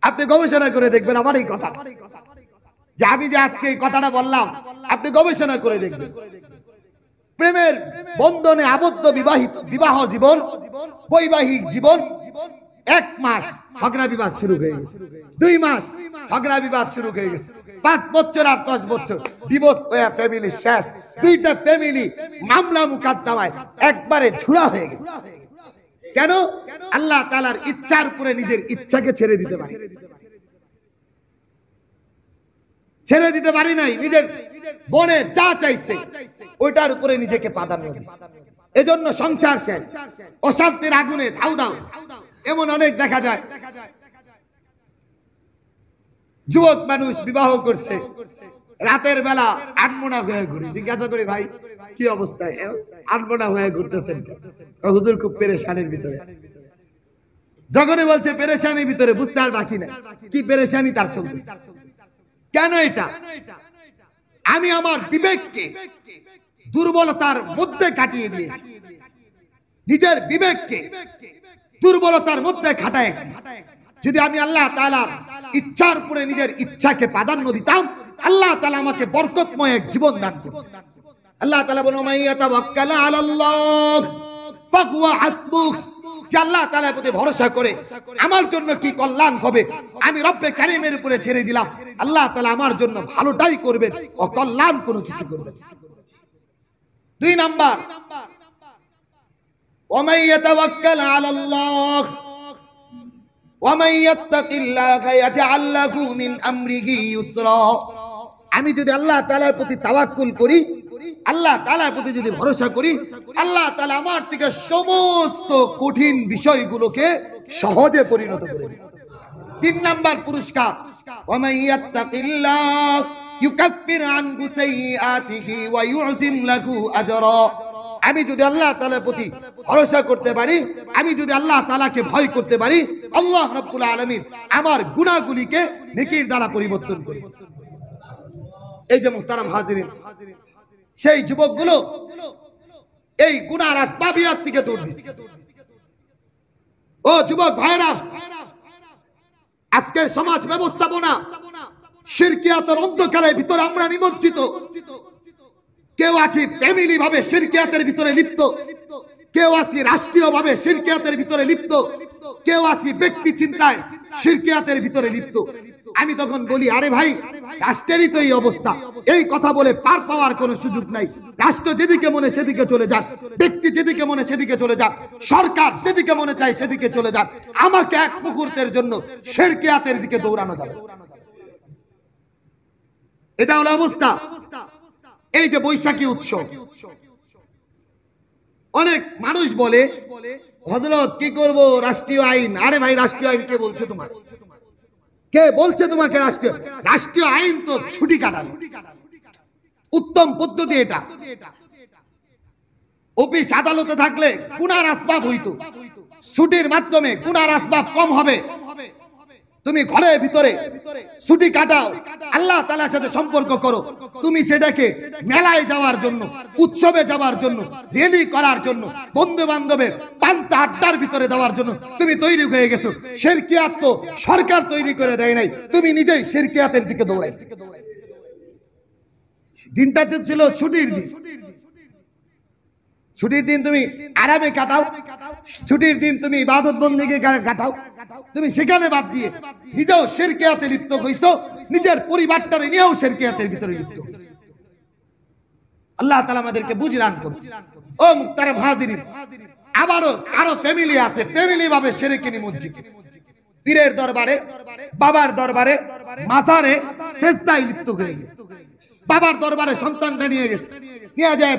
আপনি গবেষণা করে দেখবেন আমার এই কথা, যে আমি যে আজকে এই কথাটা বললাম, আপনি গবেষণা করে দেখবেন। প্রেমের বন্ধনে আবদ্ধ বিবাহ জীবন, বৈবাহিক জীবন, 1 মাস ঝগড়া বিবাদ শুরু হয়ে গেছে, 2 মাস ঝগড়া বিবাদ শুরু হয়ে গেছে, 5 বছর আর 10 বছর ডিভোর্স হয়ে ফ্যামিলি শেষ। 2টা ফ্যামিলি মামলা মুকদ্দমায় একবারে ঝুরা হয়ে গেছে। কেন? আল্লাহ তাআলার ইচ্ছার উপরে নিজের ইচ্ছাকে ছেড়ে দিতে পারি, ছেড়ে দিতে পারি নাই। নিজের মনে যা চাইছে ওইটার উপরে নিজেকে প্রাধান্য দিচ্ছে, এজন্য সংসার শেষ, অশান্তির আগুনে ধাউ ধাউ। এমন অনেক দেখা যায়, যুবক মানুষ বিবাহ করছে, রাতের বেলা আনমনা হয়ে ঘুরে। জিজ্ঞাসা করি, ভাই কি অবস্থায় আনমনা হয়ে ঘুরতেছেন? হুজুর খুব পেরেশানির ভিতরে। যখনই বলছে পেরেশানির ভিতরে, বুঝতে আর বাকি নাই কি পেরেশানি তার চলতেছে। কেন এটা? আমি আমার বিবেককে দুর্বলতার মধ্যে কাটিয়ে দিয়েছি, নিজের বিবেককে দুর্বলতার মধ্যে খাটাইছি। যদি আমি আল্লাহ তাআলার ইচ্ছার উপরে নিজের ইচ্ছাকে প্রাধান্য দিতাম, আল্লাহ তাআলা আমাকে বরকতময় এক জীবন দান করতেন। আল্লাহ তাআলা বলেন, মাইয়া তাওয়াক্কাল আলাল্লাহ ফাহুয়া হাসবুক, যে আল্লাহ তাআলার প্রতি ভরসা করে আমার জন্য কি কল্যাণ হবে আমি রব্বে কারীমের উপরে ছেড়ে দিলাম, আল্লাহ তাআলা আমার জন্য ভালোটাই করবেন, অকল্যাণ কোনো কিছু করবেন। 2 নাম্বার, ওয়ামান ইয়াতাওয়াক্কাল আলাল্লাহ ওয়ামান ইয়াত্তাকিল্লাহা ইয়াজআল লাহু মিন আমরিহি ইউসরা। আমি যদি আল্লাহ তাআলার প্রতি তাওয়াক্কুল করি, আল্লাহ তাআলার প্রতি যদি ভরসা করি, আল্লাহ তাআলা আমার থেকে সমস্ত কঠিন বিষয়গুলোকে সহজে পরিণত করে দেবেন। 3 নাম্বার পুরস্কার, ওয়ামান ইয়াত্তাকিল্লাহ ইউকাফির আনহু সাইয়্যাতিহি ওয়া ইউযিম লাহু আজরা। আমি যদি আল্লাহ তাআলার প্রতি ভরসা করতে পারি, আমি যদি আল্লাহ তাআলাকে ভয় করতে পারি, আল্লাহ রাব্বুল আলামিন আমার গুনাহগুলিকে নেকির দ্বারা পরিবর্তন করে। এই যে মুহতারাম হাজিরিন, সেই যুবকগুলো এই গুনার আসবাবিয়াত থেকে দূর দিছে। ও যুবক ভাইরা, আজকের সমাজ ব্যবস্থাপনা শিরকিয়াতের অন্ধকারের ভিতরে আমরা নিমজ্জিত। কেউ আছি ফ্যামিলি ভাবে শিরকিয়াতের ভিতরে লিপ্ত, কেউ আছি রাষ্ট্রীয় ভাবে শিরকিয়াতের ভিতরে লিপ্ত, কেউ আছি ব্যক্তি চিন্তায় শিরকিয়াতের ভিতরে লিপ্ত। আমি তখন বলি, আরে ভাই, রাষ্ট্রেরই তো এই অবস্থা, এই কথা বলে পার পাওয়ার কোনো সুযোগ নাই। রাষ্ট্র যেদিকে মনে সেদিকে চলে যাক, ব্যক্তি যেদিকে মনে সেদিকে চলে যাক, সরকার যেদিকে মনে চায় সেদিকে চলে যাক, আমাকে এক মুহূর্তের জন্য শিরকিয়াতের দিকে দৌড়ানো যাবে, এটা হলো অবস্থা। এই যে বৈশাখী উৎসব, অনেক মানুষ বলে, হযরত কি করব, রাষ্ট্রীয় আইন। আরে ভাই, রাষ্ট্রীয় আইন কে বলছে তোমার? কে বলছে তোমাকে রাষ্ট্রীয় আইন? তো ছুটি কাটানো উত্তম পদ্ধতি। এটা অফিস আদালতে থাকলে গুনার আসবাব হইতো, ছুটির মাধ্যমে গুনার আসবাব কম হবে। তুমি ঘরের ভিতরে ছুটি কাটাও, আল্লাহ তাআলার সাথে সম্পর্ক করো। তুমি সেটাকে মেলায় যাওয়ার জন্য, উৎসবে যাওয়ার জন্য, রেলি করার জন্য, বন্ধু বান্ধবের পান্তা আড্ডার ভিতরে দেওয়ার জন্য তুমি তৈরি হয়ে গেছো। শিরকিয়াত তো সরকার তৈরি করে দেয় নাই, তুমি নিজেই শিরকিয়াতের দিকে দৌড়াইছো। দিনটাতে ছিল ছুটির দিন, ছুটির দিন তুমি আরামে কাটাও, ছুটির দিন তুমি ইবাদত বন্দেগী কাটাও। তুমি সেখানে বাদ দিয়ে নিজেও শিরকিয়াতে লিপ্ত হইছো, নিজের পরিবারটারে নিয়েও শিরকিয়াতের ভিতরে লিপ্ত হইছো। আল্লাহ তাআলা আমাদেরকে বুঝ দান করুন। ও মুহতারাম হাজিরিন, আবারও কারো ফ্যামিলি আছে ফ্যামিলি ভাবে শিরকে নিমজ্জিত, পীরের দরবারে, বাবার দরবারে, মাজারে সেজদায় লিপ্ত হয়ে গেছে। বাবার দরবারে সন্তানটা নিয়ে গেছে, নিয়ে যায়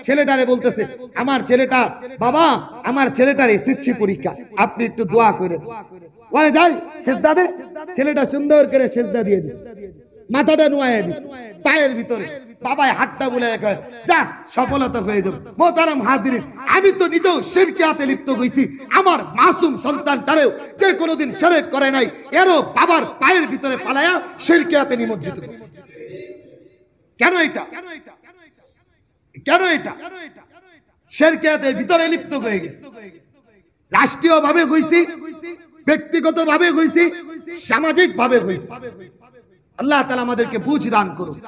ছেলেটারে বলতেছে, আমার ছেলেটা, বাবা আমার ছেলেটার এসএসসি পরীক্ষা, আপনি একটু দোয়া করেন। বলে যাই সেজদা দে। ছেলেটা সুন্দর করে সেজদা দিয়ে দিছে, মাথাটা নুয়াইয়া দিছে পায়ের ভিতরে। বাবাই হাতটা বলে কয়, যা সফলতা হয়ে যাবে। মুহতারাম হাজিরিন, আমি তো নিজেও শিরকিয়াতে লিপ্ত হইছি, আমার মাসুম সন্তানটারেও যে কোনোদিন শিরক করে নাই, এরও বাবার পায়ের ভিতরে পালায়া শিরকিয়াতে নিমজ্জিত করছি। কেন এটা? কেন এটা? শিরকিয়াতের ভিতরে লিপ্ত হয়ে গেছে। রাষ্ট্রীয় ভাবে হইছি, ব্যক্তিগত ভাবে হইছি, সামাজিক ভাবে হইছি। আল্লাহ তাআলা আমাদেরকে বুঝ দান করুন,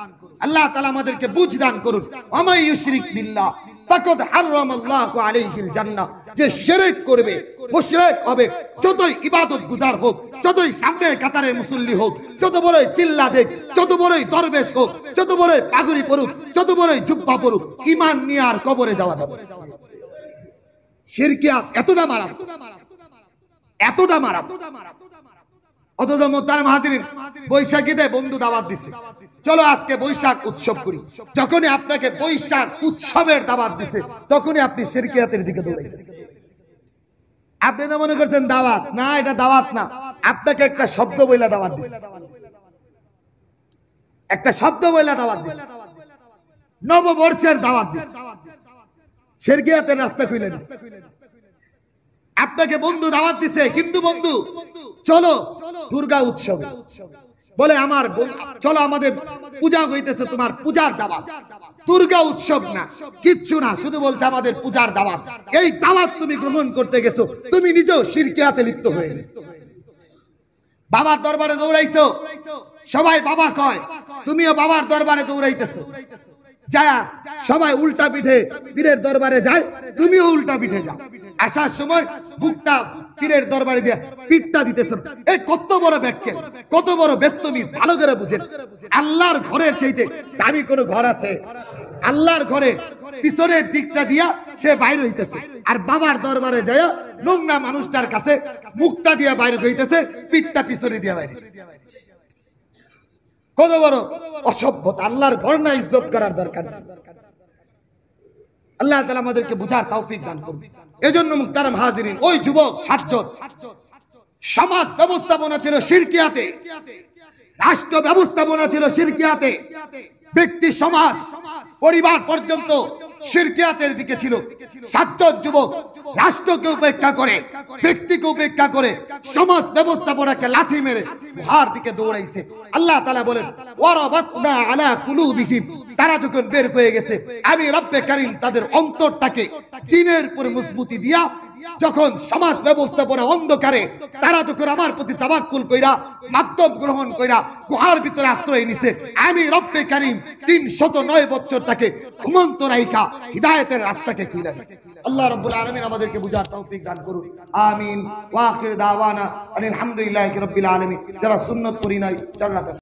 আল্লাহ তাআলা আমাদেরকে বুঝ দান করুন। ওয়ামাই ইউশরিক বিল্লাহ ফাকাদ হারামাল্লাহু আলাইহিল জান্নাহ। যে শিরক করবে, মুশরিক হবে, যতই ইবাদত গুজার হোক, যতই সামনে কাতারের মুসল্লি হোক, যত বড়ই চিল্লা দেখ, যত বড়ই দরবেশ হোক, যত বড়ই পাগড়ি পরুক, যত বড়ই জুব্বা পরুক, ঈমান নিয়ে আর কবরে যাওয়া যাবে। শিরকিয়াত এতটা মারাত্মক, এতটা মারাত্মক। অথচ মুহতারাম হাজিরিন, বৈশাখীতে বন্ধু দাওয়াত দিছে, চলো আজকে বৈশাখ উৎসব করি। যখনই আপনাকে বৈশাখ উৎসবের দাওয়াত দিছে, তখনই আপনি শিরকিয়াতের দিকে দৌড়াইতেছেন। আপনি তো মনে করছেন দাওয়াত না, এটা দাওয়াত না, আপনাকে একটা শব্দ বইলা দাওয়াত দিছে, একটা শব্দ বইলা দাওয়াত দিছে, নববর্ষের দাওয়াত দিছে, শিরকিয়াতের রাস্তা খুলে দিছে। আপনাকে বন্ধু দাওয়াত দিছে, কিন্তু বন্ধু চলো দুর্গা উৎসব, বলে আমার চলো আমাদের পূজা হইতেছে, তোমার পূজার দাওয়াত। দুর্গা উৎসব না, কিচ্ছু না, শুধু বলছে আমাদের পূজার দাওয়াত। এই দাওয়াত তুমি গ্রহণ করতে গেছো, তুমি নিজেও শিরকিয়াতে লিপ্ত হয়ে গেছো। বাবার দরবারে দৌড়াইছো, সবাই বাবা কয়, তুমিও বাবার দরবারে দৌড়াইতেছো। যায়া সবাই উল্টা পিঠে পীরের দরবারে যায়, তুমিও উল্টা পিঠে যাও। আসার সময় বুকটা পীরের দরবারে দিয়ে পিঠটা দিতেছ। এই কত বড় ব্যাখ্যা, কত বড় বেত্তমিজ, ভালো করে বুঝেন। আল্লাহর ঘরের চাইতে দামি কোন ঘর আছে? আল্লাহর ঘরে পিছনের দিকটা দিয়া সে বাইরে হইতেছে, আর বাবার দরবারে যায় নোংরা মানুষটার কাছে মুখটা দিয়া বাইরে হইতেছে, পিঠটা পিছনে দিয়া বাইরে। কত বড় অসভ্যতা! আল্লাহর ঘর না ইজ্জত করার দরকার। আল্লাহ তাআলা আমাদেরকে বুঝার তৌফিক দান করুন। এজন্য মুহতারাম হাজিরিন, ওই যুবক সাতজন, সমাজ ব্যবস্থাপনা ছিল শিরকিয়াতে, রাষ্ট্র ব্যবস্থাপনা ছিল শিরকিয়াতে, ব্যক্তি সমাজ পরিবার পর্যন্ত শিরকিয়াতের দিকে ছিল। 7 জন যুবক রাষ্ট্রকে উপেক্ষা করে, ব্যক্তিকে উপেক্ষা করে, সমাজ ব্যবস্থাপনাকে লাথি মেরে গুহার দিকে দৌড়াইছে। আল্লাহ তাআলা বলেন ওয়ারাবাতনা আলা কুলুবিহিম, তারা যখন বের হয়ে গেছে আমি রব্বে কারীম তাদের অন্তরটাকে দ্বীনের উপর মজবুতি দিয়া, যখন সমাজ ব্যবস্থাপনা অন্ধকারে তারা যখন আমার প্রতি তাওয়াক্কুল কইরা মাধ্যম গ্রহণ কইরা গুহার ভিতরে আশ্রয় নিছে, আমি রব্বে কারীম 309 বছর তাকে ঘুমন্ত রাইখা হিদায়াতের রাস্তাকে খুলে দিছে। আল্লাহ রাব্বুল আলামিন আমাদেরকে বুঝার তৌফিক দান করুন, আমিন। ওয়া আখির দাওয়ানা আলহামদুলিল্লাহি রাব্বিল আলামিন। যারা সুন্নাত পড়ি নাই যারা